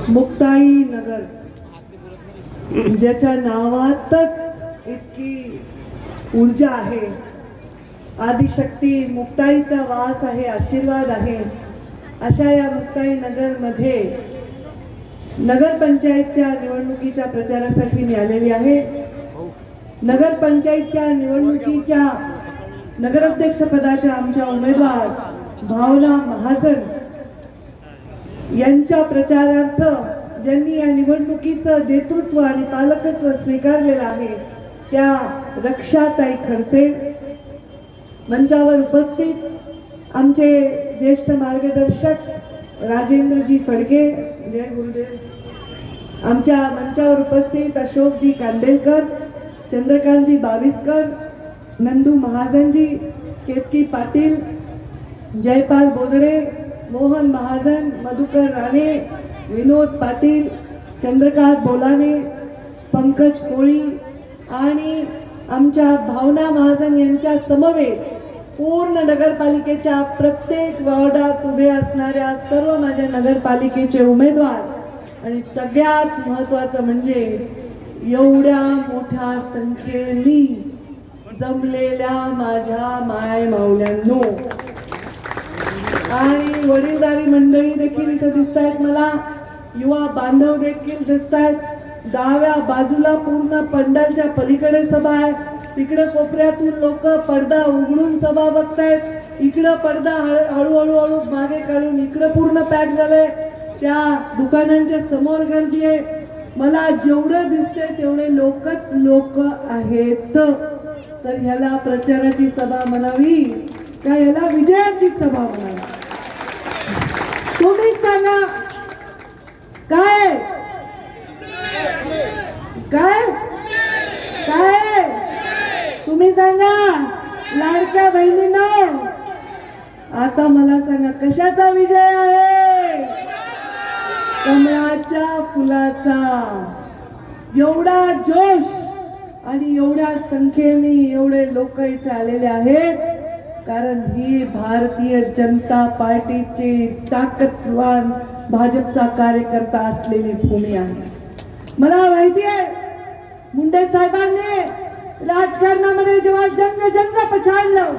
मुक्ताई नगर, ज्याच्या नावातच इतकी ऊर्जा आहे, आदिशक्ती मुक्ताईचा वास आहे, आशीर्वाद आहे. अशा या मुक्ताई नगर मध्ये नगरपंचायतच्या निवडणुकीच्या प्रचारासाठी मी आलेली आहे. नगरपंचायतच्या निवडणुकीच्या नगराध्यक्ष पदाच्या आमच्या उमेदवार भावना महाजन यांच्या प्रचारार्थ ज्यांनी या निवडणुकीचं नेतृत्व आणि पालकत्व स्वीकारलेलं आहे त्या रक्षाताई खडसे, मंचावर उपस्थित आमचे ज्येष्ठ मार्गदर्शक राजेंद्रजी फडके, जय गुरुदेव, आमच्या मंचावर उपस्थित अशोकजी कांदेलकर, चंद्रकांतजी बाविस्कर, नंदू महाजनजी, केतकी पाटील, जयपाल बोदडे, मोहन महाजन, मधुकर राणे, विनोद पाटील, चंद्रकांत बोलाने, पंकज कोळी आणि आमच्या भावना महाजन यांच्या समवेत पूर्ण नगरपालिकेच्या प्रत्येक वॉर्डात उभे असणाऱ्या सर्व माझ्या नगरपालिकेचे उमेदवार आणि सगळ्यात महत्त्वाचं म्हणजे एवढ्या मोठ्या संख्येने जमलेल्या माझ्या माय माऊल्यांनो आणि वडीलधारी मंडळी देखील इथे दिसत आहेत, मला युवा बांधव देखील दिसत आहेत. डाव्या बाजूला पूर्ण पंडालच्या पलीकडे सभा आहे, तिकडे कोपऱ्यातून लोक पडदा उघडून सभा बघतायत, इकडं पडदा हळूहळू मागे काढून इकडं पूर्ण पॅक झालंय. त्या दुकानांच्या समोर गर्दी आहे. मला जेवढं दिसते तेवढे लोकच लोक आहेत. तर ह्याला प्रचाराची सभा म्हणावी का ह्याला विजयाची सभा म्हणावी? तुम्ही सांगा काय काय काय तुम्ही सांगा लाडक्या बहिणींनो. आता मला सांगा कशाचा विजय आहे? कमळाच्या फुलाचा. एवढा जोश आणि एवढ्या संख्येने एवढे लोक इथे आलेले आहेत कारण ही भारतीय जनता पार्टीची ताकदवान भाजपचा कार्यकर्ता असलेली भूमी आहे. मला माहिती आहे मुंडे साहेबांनी राजकारणामध्ये जेव्हा जंग पछाडलं,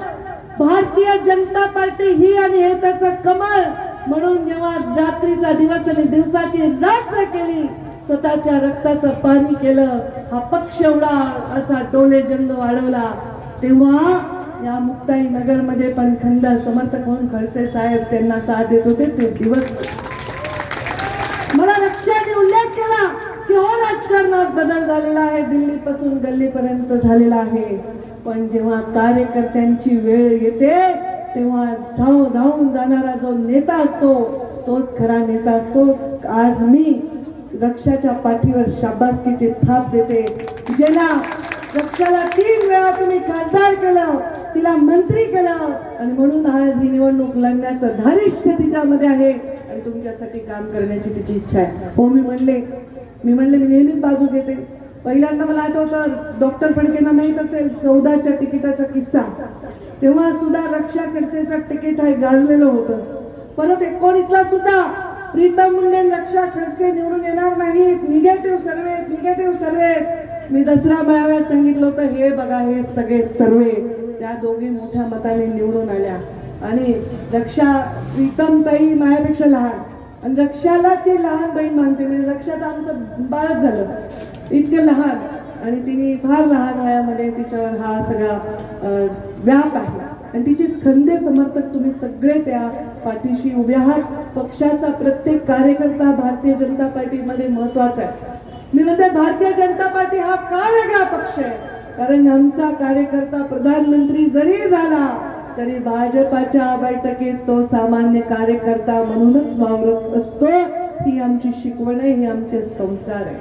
भारतीय जनता पार्टी ही आणि हे त्याचं कमळ म्हणून जेव्हा रात्रीचा दिवस आणि दिवसाची रात्र केली, स्वतःच्या रक्ताचं पाणी केलं, हा पक्ष एवढा असा डोले जंग वाढवला, तेव्हा या मुक्ताई नगर मध्ये पण खंड समर्थक म्हणून खडसे साहेब त्यांना साथ देत होते ते दिवस. मला लक्षात उल्लेख केला की हो राजकारणात बदल झालेला आहे, दिल्लीपासून गल्लीपर्यंत झालेला आहे, पण जेव्हा कार्यकर्त्यांची वेळ येते तेव्हा धावून जाणारा जो नेता असतो तोच खरा नेता असतो. आज मी रक्षाच्या पाठीवर शाबासकीची थाप देते. ज्याला रक्षाला 3 वेळा तुम्ही खासदार केलं, तिला मंत्री केलं आणि म्हणून आज ही निवडणूक लढण्याचं धारिष्ठ तिच्यामध्ये आहे आणि तुमच्यासाठी काम करण्याची तिची इच्छा आहे. हो मी म्हणले मी नेहमीच बाजू घेते. पहिल्यांदा मला आठवतं डॉक्टर फडकेंना माहीत असेल 14च्या तिकिटाचा किस्सा, तेव्हा सुद्धा रक्षा खडसेचं तिकीट आहे गाजलेलं होतं. परत 19ला सुद्धा प्रीतम मुंडे रक्षा खडसे निवडून येणार नाहीत, निगेटिव्ह सर्वे. मी दसरा मेळाव्यात सांगितलं होतं हे बघा हे सगळे सर्वे, त्या दोघी मोठ्या मताने निवडून आल्या आणि रक्षा प्रीतम ताई माझ्यापेक्षा लहान आणि रक्षाला ती लहान बहीण मानते. म्हणजे रक्षात आमचं बाळच झालं इतकं लहान आणि तिने फार लहान वयामध्ये तिच्यावर हा सगळा व्याप आहे आणि तिचे खंदे समर्थक तुम्ही सगळे त्या पाठीशी उभे आहात. पक्षाचा प्रत्येक कार्यकर्ता भारतीय जनता पार्टीमध्ये महत्वाचा आहे. मी म्हणते भारतीय जनता पार्टी हा का वेगळा पक्ष आहे? कारण आमचा कार्यकर्ता प्रधानमंत्री जरी झाला तरी भाजपाच्या बैठकीत तो सामान्य कार्यकर्ता म्हणूनच वावरत असतो. ही आमची शिकवण आहे, ही आमचे संस्कार आहे.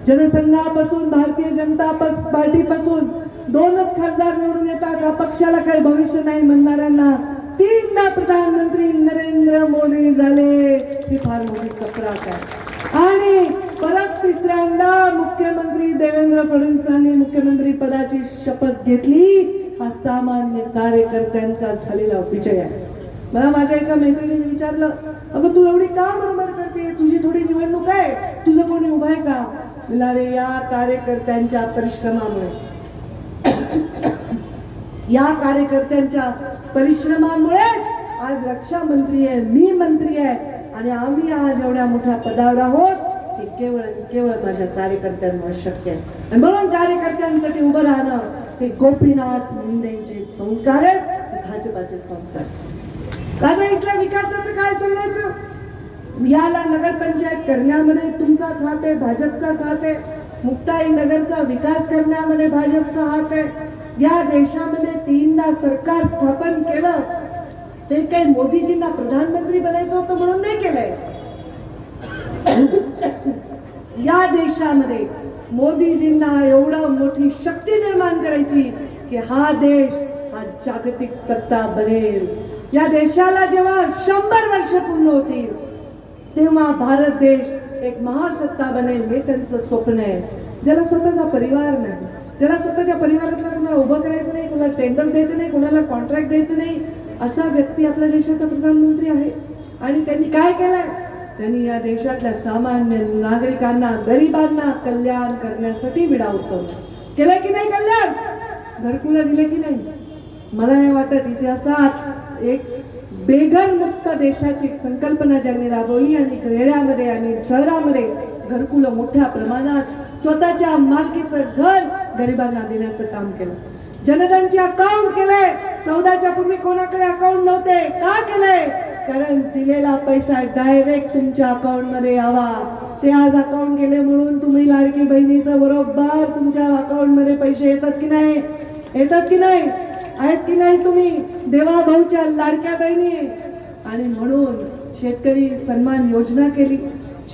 जनसंघापासून भारतीय जनता पार्टीपासून 2च खासदार निवडून येतात. या पक्षाला काही भविष्य नाही म्हणणाऱ्यांना 3दा प्रधानमंत्री नरेंद्र मोदी झाले, ही फार मोठी तक्रार आहे. आणि परत 3ऱ्यांदा मुख्यमंत्री देवेंद्र फडणवीसांनी मुख्यमंत्री पदाची शपथ घेतली. हा सामान्य कार्यकर्त्यांचा झालेला विजय आहे. मला माझ्या एका मैत्रिणीने विचारलं, अगं तू एवढी का मरमर करते, तुझी थोडी निवडणूक आहे, तुझं कोणी उभं आहे का? मला रे या कार्यकर्त्यांच्या परिश्रमामुळे, या कार्यकर्त्यांच्या परिश्रमामुळे आज रक्षा मंत्री आहे, मी मंत्री आहे आणि आम्ही आज एवढ्या मोठ्या पदावर आहोत. हे केवळ माझ्या कार्यकर्त्यांमुळे शक्य आहे. आणि म्हणून कार्यकर्त्यांसाठी उभं राहणं हे गोपीनाथ मुंडेंचे संस्कार आहेत, भाजपाचे संस्कार. दादा इथल्या विकासाचं काय सांगायचं? याला नगरपंचायत करण्यामध्ये तुमचाच हात आहे, भाजपचाच हात आहे. मुक्ताई नगरचा विकास करण्यामध्ये भाजपचा हात आहे. या देशामध्ये 3दा सरकार स्थापन केलं ते काही मोदीजींना प्रधानमंत्री बनायचं होतं म्हणून नाही केलंय. या देशामध्ये मोदीजींना एवढा मोठी शक्ती निर्माण करायची की हा देश हा जागतिक सत्ता बनेल. या देशाला जेव्हा 100 वर्ष पूर्ण होतील तेव्हा भारत देश एक महासत्ता बनेल हे त्यांचं स्वप्न आहे. ज्याला स्वतःचा परिवार नाही, ज्याला स्वतःच्या परिवारातला कोणाला उभं करायचं नाही, कोणाला टेंडर द्यायचं नाही, कोणाला कॉन्ट्रॅक्ट द्यायचं नाही, असा व्यक्ती आपल्या देशाचा प्रधानमंत्री आहे. आणि त्यांनी काय केलंय? त्यांनी या देशातल्या सामान्य नागरिकांना, गरिबांना कल्याण करण्यासाठी विडा उचलला. केलंय की नाही कल्याण? घरकुलं दिले की नाही? मला नाही वाटत इतिहासात एक बेघर मुक्त देशाची संकल्पना ज्यांनी राबवली आणि खेड्यामध्ये आणि शहरामध्ये घरकुलं मोठ्या प्रमाणात स्वतःच्या मालकीचं घर गरिबांना देण्याचं काम केलं. जनधनचे अकाउंट केलंय. 14च्या पूर्वी कोणाकडे अकाउंट नव्हते. का केलंय? कारण दिलेला पैसा डायरेक्ट तुमच्या अकाउंट मध्ये यावा. ते आज अकाउंट गेले म्हणून तुम्ही लाडकी बहिणीचं बरोबर तुमच्या अकाउंट मध्ये पैसे येतात की नाही? येतात की नाही? आहेत की नाही? तुम्ही देवा भाऊच्या लाडक्या बहिणी. आणि म्हणून शेतकरी सन्मान योजना केली.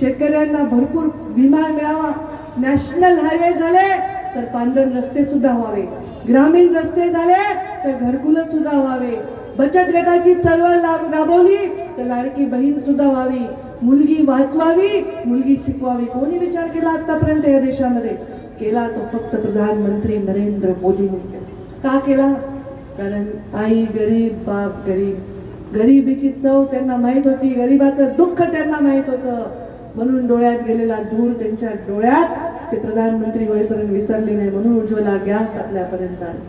शेतकऱ्यांना भरपूर विमा मिळावा. नॅशनल हायवे झाले तर पांढरण रस्ते सुद्धा व्हावे. ग्रामीण रस्ते झाले तर घरकुलं सुद्धा व्हावे. बचत गटाची चळवळ राबवली तर लाडकी बहीण सुद्धा व्हावी. मुलगी वाचवावी, मुलगी शिकवावी. कोणी विचार केला आतापर्यंत या देशामध्ये? केला तो फक्त प्रधानमंत्री नरेंद्र मोदींनी केला. का केला? कारण आई गरीब, बाप गरीब. गरिबीची चव त्यांना माहित होती, गरिबाचं दुःख त्यांना माहित होतं. म्हणून डोळ्यात गेलेला धूर त्यांच्या डोळ्यात ते प्रधानमंत्री होईपर्यंत विसरले नाही. म्हणून उज्ज्वला गॅस आपल्यापर्यंत आला.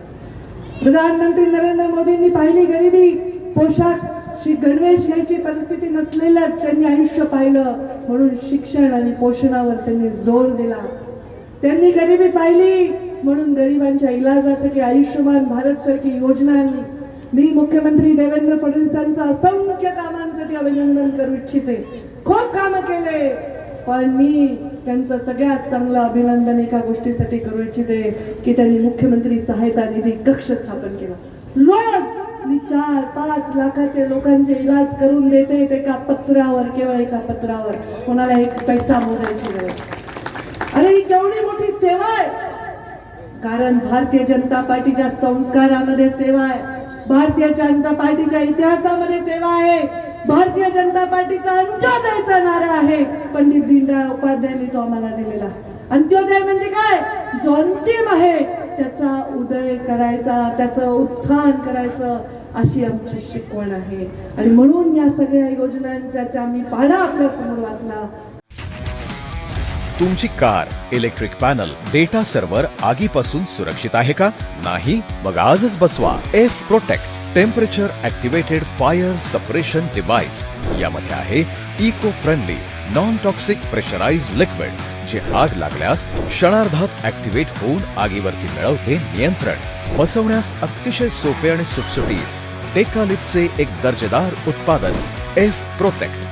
प्रधानमंत्री नरेंद्र मोदींनी पाहिली गरिबी. पोशाख गणवेश घ्यायची परिस्थिती नसलेलं त्यांनी आयुष्य पाहिलं. म्हणून शिक्षण आणि पोषणावर त्यांनी जोर दिला. त्यांनी गरिबी पाहिली म्हणून गरिबांच्या इलाजासाठी आयुष्यमान भारत सारखी योजना आणली. मी मुख्यमंत्री देवेंद्र फडणवीसांचं असंख्य कामांसाठी अभिनंदन करू इच्छिते. खूप कामं केले, पण मी त्यांचं सगळ्यात चांगलं अभिनंदन एका गोष्टीसाठी करू इच्छिते की त्यांनी मुख्यमंत्री सहायता निधी कक्ष स्थापन केला. रोज मी 4-5 लाखाचे लोकांचे इलाज करून देते एका पत्रावर, केवळ एका पत्रावर. कोणाला एक पैसा मोजायची गरज. अरे ही केवढी मोठी सेवा आहे. कारण भारतीय जनता पार्टीच्या संस्कारामध्ये सेवा आहे. भारतीय जनता पार्टीच्या इतिहासामध्ये सेवा आहे. भारतीय जनता पार्टीचा अंत्योदयचा नारा आहे. पंडित दीनदयाळ उपाध्यायांनी तो आम्हाला दिलेला. अंत्योदय म्हणजे काय? जो अंतिम आहे त्याचा उदय करायचा, त्याचं उत्थान करायचं, अशी आमची शिकवण आहे. आणि म्हणून या सगळ्या योजनांचा आम्ही पाढा आपल्या समोर वाचला. तुमची car, electric panel, data server आगीपासून सुरक्षित आहे का? नाही? मग आजच बसवा F protect temperature activated fire suppression device. यामध्ये आहे eco friendly non toxic pressurised liquid, जे आग लागल्यास क्षणार्धात ऍक्टिव्हेट होऊन आगीवरती मिळवते नियंत्रण. बसवण्यास अतिशय सोपे आणि सुटसुटीत टेकालिपचे एक दर्जेदार उत्पादन एफ प्रोटेक्ट.